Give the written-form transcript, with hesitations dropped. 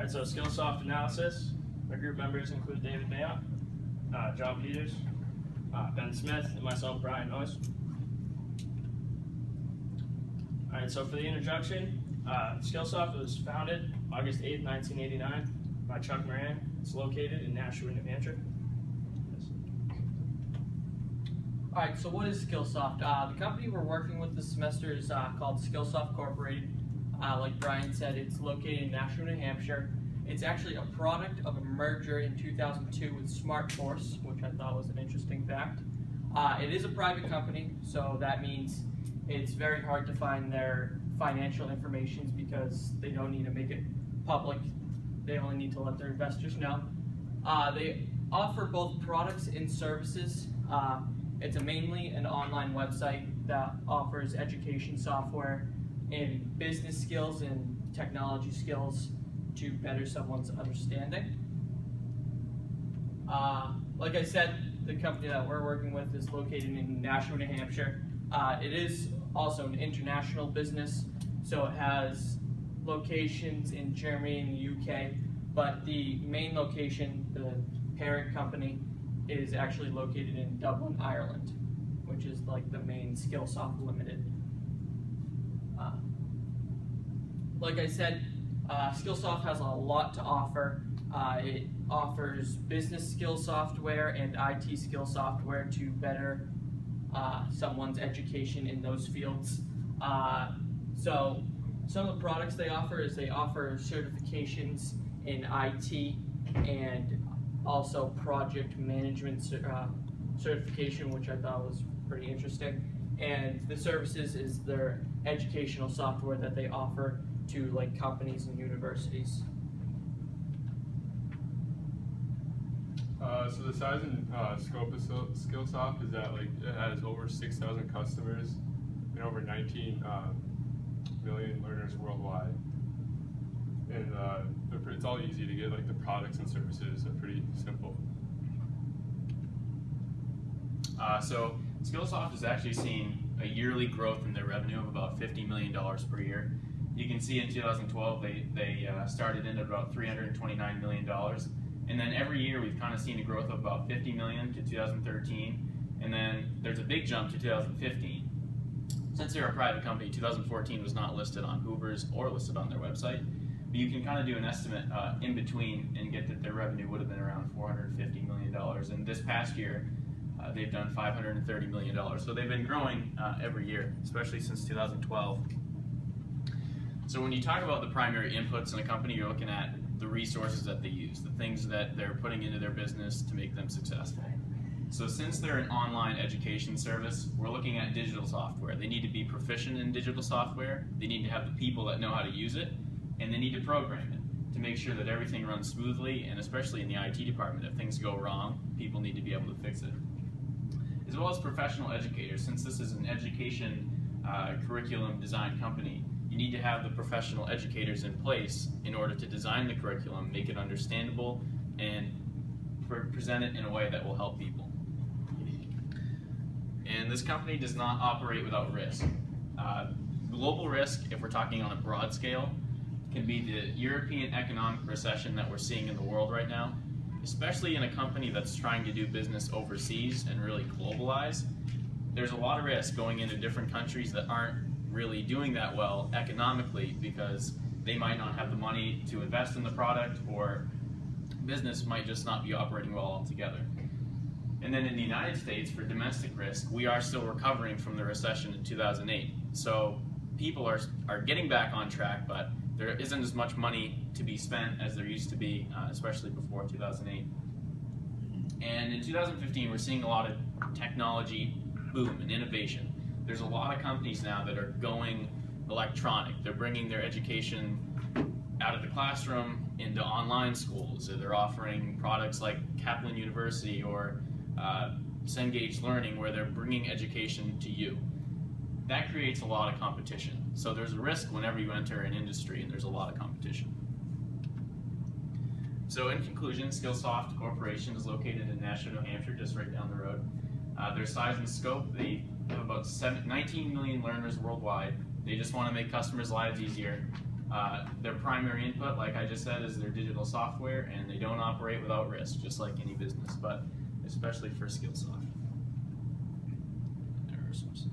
All right, so Skillsoft analysis. Our group members include David Mayotte, John Peters, Ben Smith, and myself, Brian Noyes. All right, so for the introduction, Skillsoft was founded August 8th, 1989 by Chuck Moran. It's located in Nashua, New Hampshire. All right, so what is Skillsoft? The company we're working with this semester is called Skillsoft Corporated. Like Brian said, it's located in Nashua, New Hampshire. It's actually a product of a merger in 2002 with SmartForce, which I thought was an interesting fact. It is a private company, so that means it's very hard to find their financial information because they don't need to make it public. They only need to let their investors know. They offer both products and services. It's mainly an online website that offers education software and business skills and technology skills to better someone's understanding. Like I said, the company that we're working with is located in Nashua, New Hampshire. It is also an international business, so it has locations in Germany and the UK, but the main location, the parent company, is actually located in Dublin, Ireland, which is like the main Skillsoft Limited. Like I said, Skillsoft has a lot to offer. It offers business skill software and IT skill software to better someone's education in those fields. So some of the products they offer is they offer certifications in IT and also project management certification, which I thought was pretty interesting. And the services is their educational software that they offer to like companies and universities. So the size and scope of Skillsoft is that it has over 6,000 customers and over 19 million learners worldwide. And it's all easy to get. The products and services are pretty simple. So Skillsoft has actually seen a yearly growth in their revenue of about $50 million per year. You can see in 2012 they started in at about $329 million. And then every year we've kind of seen a growth of about 50 million to 2013, and then there's a big jump to 2015. Since they're a private company, 2014 was not listed on Hoover's or listed on their website, but you can kind of do an estimate in between and get that their revenue would have been around $450 million. And this past year, they've done $530 million. So they've been growing every year, especially since 2012. So when you talk about the primary inputs in a company, you're looking at the resources that they use, the things that they're putting into their business to make them successful. So since they're an online education service, we're looking at digital software. They need to be proficient in digital software, they need to have the people that know how to use it, and they need to program it to make sure that everything runs smoothly, and especially in the IT department, if things go wrong, people need to be able to fix it. As well as professional educators, since this is an education curriculum design company, you need to have the professional educators in place in order to design the curriculum, make it understandable, and present it in a way that will help people. And this company does not operate without risk. Global risk, if we're talking on a broad scale, can be the European economic recession that we're seeing in the world right now, especially in a company that's trying to do business overseas and really globalize. There's a lot of risk going into different countries that aren't really doing that well economically because they might not have the money to invest in the product, or business might just not be operating well altogether. And then in the United States, for domestic risk, we are still recovering from the recession in 2008. So people are getting back on track, but there isn't as much money to be spent as there used to be, especially before 2008. And in 2015, we're seeing a lot of technology boom and innovation. There's a lot of companies now that are going electronic. They're bringing their education out of the classroom into online schools. So they're offering products like Kaplan University or Cengage Learning, where they're bringing education to you. That creates a lot of competition. So there's a risk whenever you enter an industry, and there's a lot of competition. So in conclusion, Skillsoft Corporation is located in Nashua, New Hampshire, just right down the road. Their size and scope, they have about 19 million learners worldwide. They just want to make customers' lives easier. Their primary input, like I just said, is their digital software, and they don't operate without risk, just like any business, but especially for Skillsoft. There are resources.